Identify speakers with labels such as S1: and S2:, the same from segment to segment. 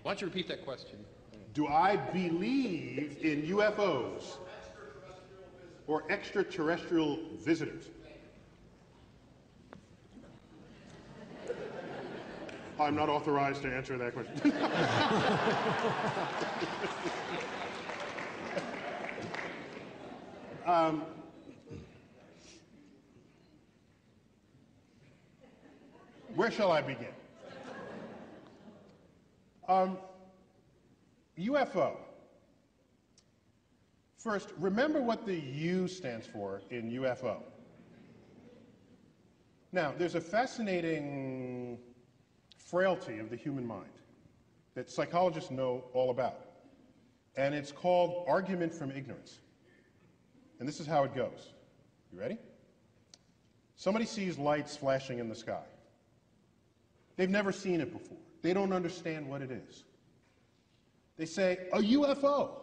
S1: Why don't you repeat that question?
S2: Do I believe in UFOs or extraterrestrial visitors? I'm not authorized to answer that question. Where shall I begin? UFO. First, remember what the U stands for in UFO. Now, there's a fascinating frailty of the human mind that psychologists know all about, and it's called argument from ignorance. And this is how it goes. You ready? Somebody sees lights flashing in the sky. They've never seen it before. They don't understand what it is. They say, a UFO.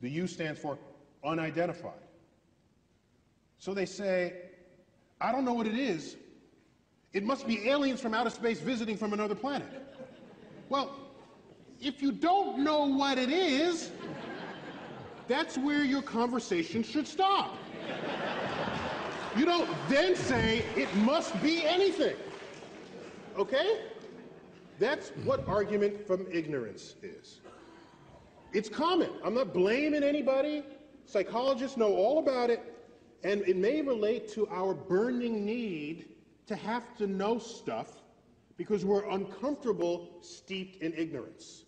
S2: The U stands for unidentified. So they say, I don't know what it is. It must be aliens from outer space visiting from another planet. Well, if you don't know what it is, that's where your conversation should stop. You don't then say, it must be anything. Okay? That's what argument from ignorance is. It's common. I'm not blaming anybody. Psychologists know all about it, and it may relate to our burning need to have to know stuff because we're uncomfortable, steeped in ignorance.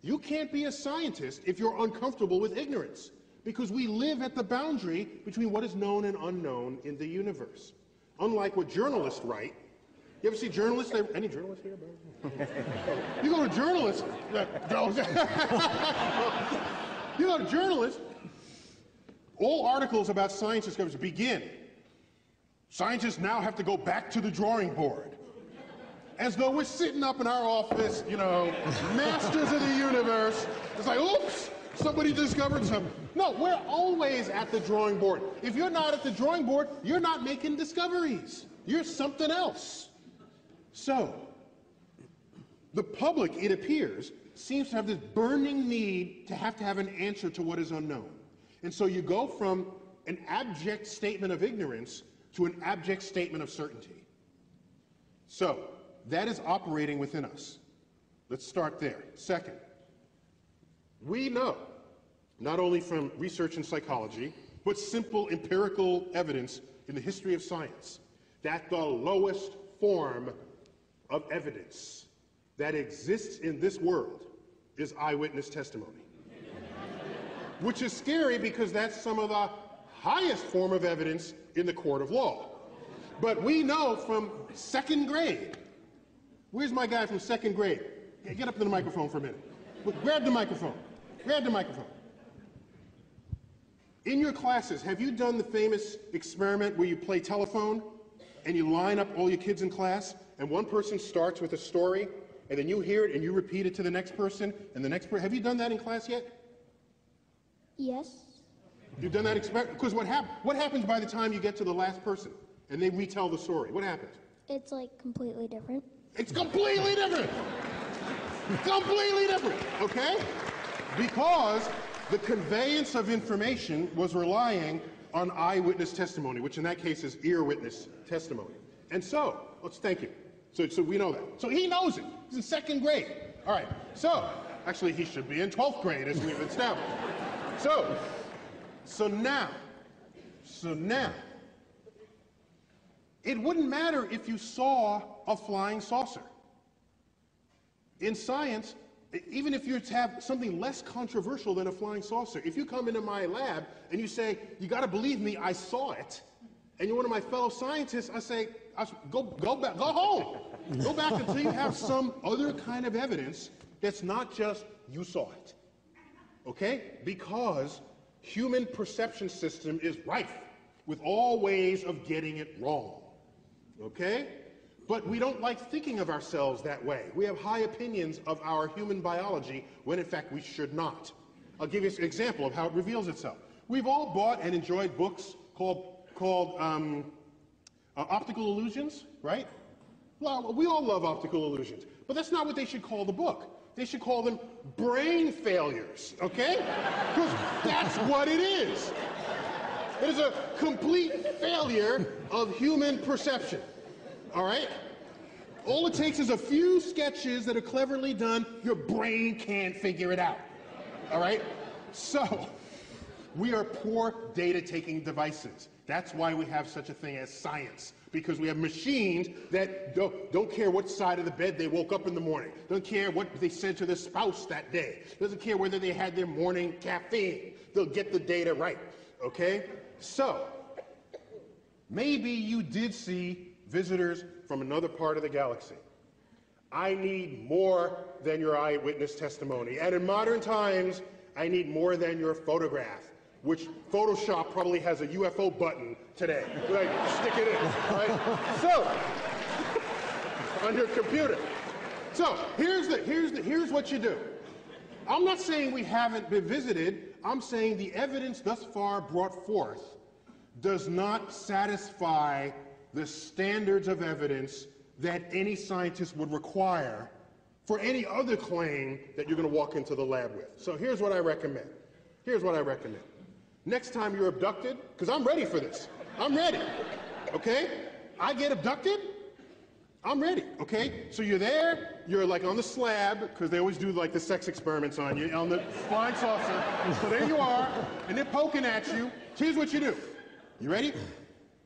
S2: You can't be a scientist if you're uncomfortable with ignorance, because we live at the boundary between what is known and unknown in the universe. Unlike what journalists write. You ever see journalists? Any journalists here? You go to journalists. You go to journalists. All articles about science discoveries begin. Scientists now have to go back to the drawing board. As though we're sitting up in our office, you know, masters of the universe. It's like, oops, somebody discovered something. No, we're always at the drawing board. If you're not at the drawing board, you're not making discoveries. You're something else. So, the public, it appears, seems to have this burning need to have an answer to what is unknown. And so you go from an abject statement of ignorance to an abject statement of certainty. So, that is operating within us. Let's start there. Second, we know, not only from research in psychology, but simple empirical evidence in the history of science, that the lowest form of evidence that exists in this world is eyewitness testimony. Which is scary because that's some of the highest form of evidence in the court of law. But we know from second grade. Where's my guy from second grade? Get up to the microphone for a minute. Grab the microphone. Grab the microphone. In your classes, have you done the famous experiment where you play telephone and you line up all your kids in class and one person starts with a story and then you hear it and you repeat it to the next person and the next person? Have you done that in class yet?
S3: Yes.
S2: You've done that experiment? Because what happens by the time you get to the last person and they retell the story? What happens?
S3: It's like completely different.
S2: It's completely different. Completely different, okay? Because the conveyance of information was relying on eyewitness testimony, which in that case is ear witness testimony. And so, thank you. So we know that. So he knows it. He's in second grade. All right. So, actually he should be in 12th grade as we've established. So now, it wouldn't matter if you saw a flying saucer. In science, even if you have something less controversial than a flying saucer, if you come into my lab and you say, you gotta believe me, I saw it, and you're one of my fellow scientists, I say, go back, go home. Go back until you have some other kind of evidence that's not just, you saw it. Okay? Because human perception system is rife with all ways of getting it wrong. Okay? But we don't like thinking of ourselves that way. We have high opinions of our human biology when in fact we should not. I'll give you an example of how it reveals itself. We've all bought and enjoyed books called Optical Illusions, right? Well, we all love optical illusions, but that's not what they should call the book. They should call them brain failures, okay? Because that's what it is. It is a complete failure of human perception, all right? All it takes is a few sketches that are cleverly done. Your brain can't figure it out, all right? So, we are poor data-taking devices. That's why we have such a thing as science, because we have machines that don't care what side of the bed they woke up in the morning, don't care what they said to their spouse that day, doesn't care whether they had their morning caffeine. They'll get the data right, okay? So, maybe you did see visitors from another part of the galaxy. I need more than your eyewitness testimony. And in modern times, I need more than your photograph, which Photoshop probably has a UFO button today. Like, stick it in, right? So, on your computer. So, here's what you do. I'm not saying we haven't been visited. I'm saying the evidence thus far brought forth does not satisfy the standards of evidence that any scientist would require for any other claim that you're going to walk into the lab with. So here's what I recommend. Here's what I recommend. Next time you're abducted, because I'm ready for this. I'm ready, okay? I get abducted, I'm ready, okay? So you're there, you're like on the slab, because they always do like the sex experiments on you, on the flying saucer. So there you are, and they're poking at you. Here's what you do. You ready?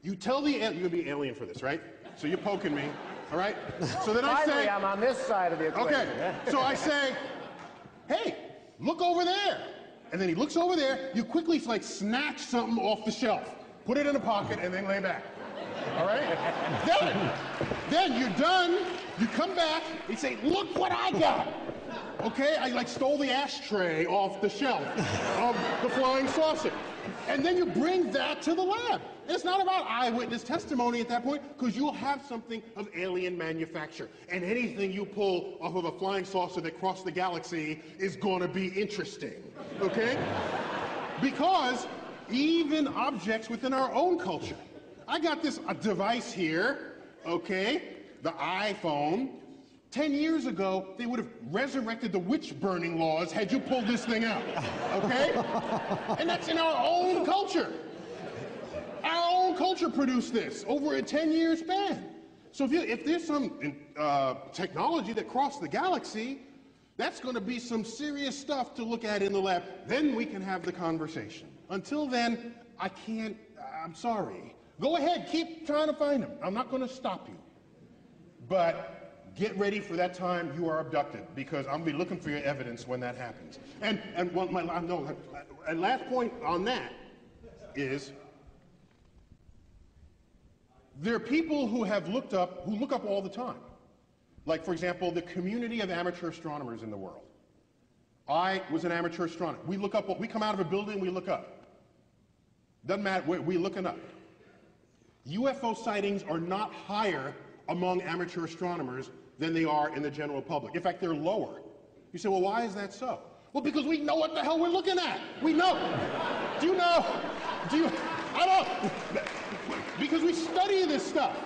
S2: You tell the alien, you're gonna be an alien for this, right? So you're poking me, all right? So then I say,
S1: Finally, I'm on this side of the equation.
S2: okay, so I say, hey, look over there. And then he looks over there, you quickly like snatch something off the shelf, put it in a pocket, and then lay back. All right? Then you're done, you come back, you say, look what I got. Okay, I like stole the ashtray off the shelf of the flying saucer. And then you bring that to the lab. And it's not about eyewitness testimony at that point, because you'll have something of alien manufacture. And anything you pull off of a flying saucer that crossed the galaxy is going to be interesting, okay? Because even objects within our own culture. I got this device here, okay, the iPhone. 10 years ago, they would have resurrected the witch-burning laws had you pulled this thing out, okay? And that's in our own culture. Our own culture produced this over a 10-year span. So if there's some technology that crossed the galaxy, that's going to be some serious stuff to look at in the lab. Then we can have the conversation. Until then, I can't, I'm sorry. Go ahead, keep trying to find them. I'm not going to stop you. But get ready for that time you are abducted, because I'm going to be looking for your evidence when that happens. And last point on that is, there are people who look up all the time. Like, for example, the community of amateur astronomers in the world. I was an amateur astronomer. We look up, we come out of a building, we look up. Doesn't matter, we're looking up. UFO sightings are not higher among amateur astronomers than they are in the general public. In fact, they're lower. You say, well, why is that so? Well, because we know what the hell we're looking at. We know. Do you know? I don't. Because we study this stuff.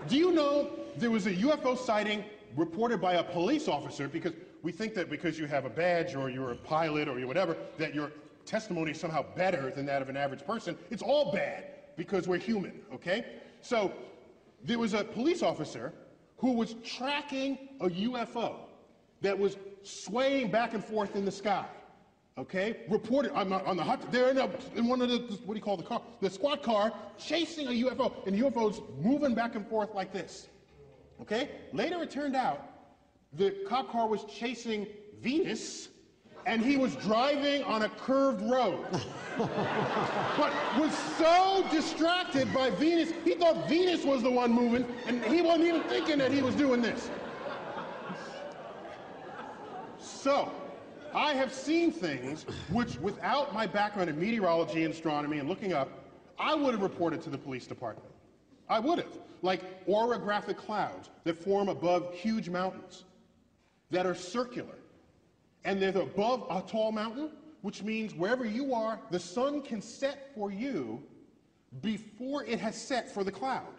S2: Do you know there was a UFO sighting reported by a police officer, because we think that because you have a badge or you're a pilot or you're whatever, that your testimony is somehow better than that of an average person. It's all bad, because we're human, okay? So there was a police officer who was tracking a UFO that was swaying back and forth in the sky, okay? Reported on the hot, they're in one of the, what do you call the car? The squad car, chasing a UFO, and the UFO's moving back and forth like this, okay? Later it turned out the cop car was chasing Venus, and he was driving on a curved road. But was so distracted by Venus, he thought Venus was the one moving, and he wasn't even thinking that he was doing this. So, I have seen things which, without my background in meteorology and astronomy and looking up, I would have reported to the police department. I would have. Like orographic clouds that form above huge mountains that are circular. And they're above a tall mountain, which means wherever you are, the sun can set for you before it has set for the cloud,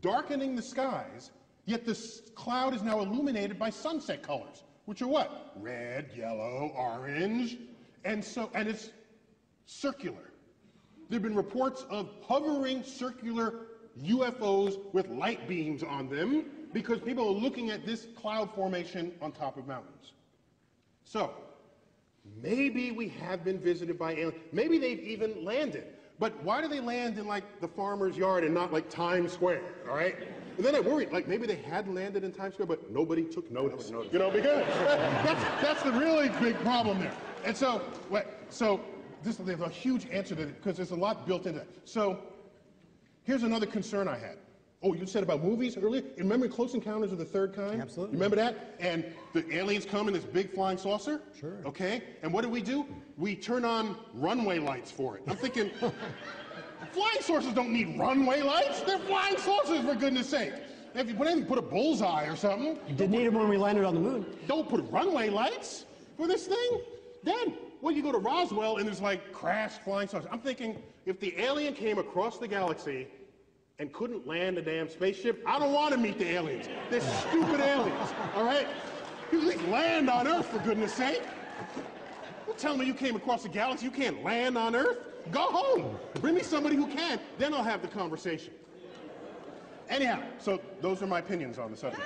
S2: darkening the skies Yet this cloud is now illuminated by sunset colors, which are what? Red, yellow, orange, and it's circular. There have been reports of hovering circular UFOs with light beams on them because people are looking at this cloud formation on top of mountains. So, maybe we have been visited by aliens. Maybe they've even landed. But why do they land in, like, the farmer's yard and not, like, Times Square, all right? And then I worried, like, maybe they had landed in Times Square, but nobody took notice. You know, because that's the really big problem there. And so, there's a huge answer to it, because there's a lot built into it. So, here's another concern I had. Oh, you said about movies earlier? Remember Close Encounters of the Third Kind?
S1: Absolutely.
S2: Remember that? And the aliens come in this big flying saucer?
S1: Sure.
S2: Okay? And what do? We turn on runway lights for it. I'm thinking, flying saucers don't need runway lights. They're flying saucers, for goodness sake. If you put a bullseye or something.
S1: You did need them when we landed on the moon.
S2: Don't put runway lights for this thing. Then, well, you go to Roswell and there's like crashed flying saucers. I'm thinking, if the alien came across the galaxy and couldn't land a damn spaceship, I don't want to meet the aliens. They're stupid aliens, all right? You at least land on Earth, for goodness sake. Don't tell me you came across the galaxy, you can't land on Earth. Go home. Bring me somebody who can, then I'll have the conversation. Anyhow, so those are my opinions on the subject.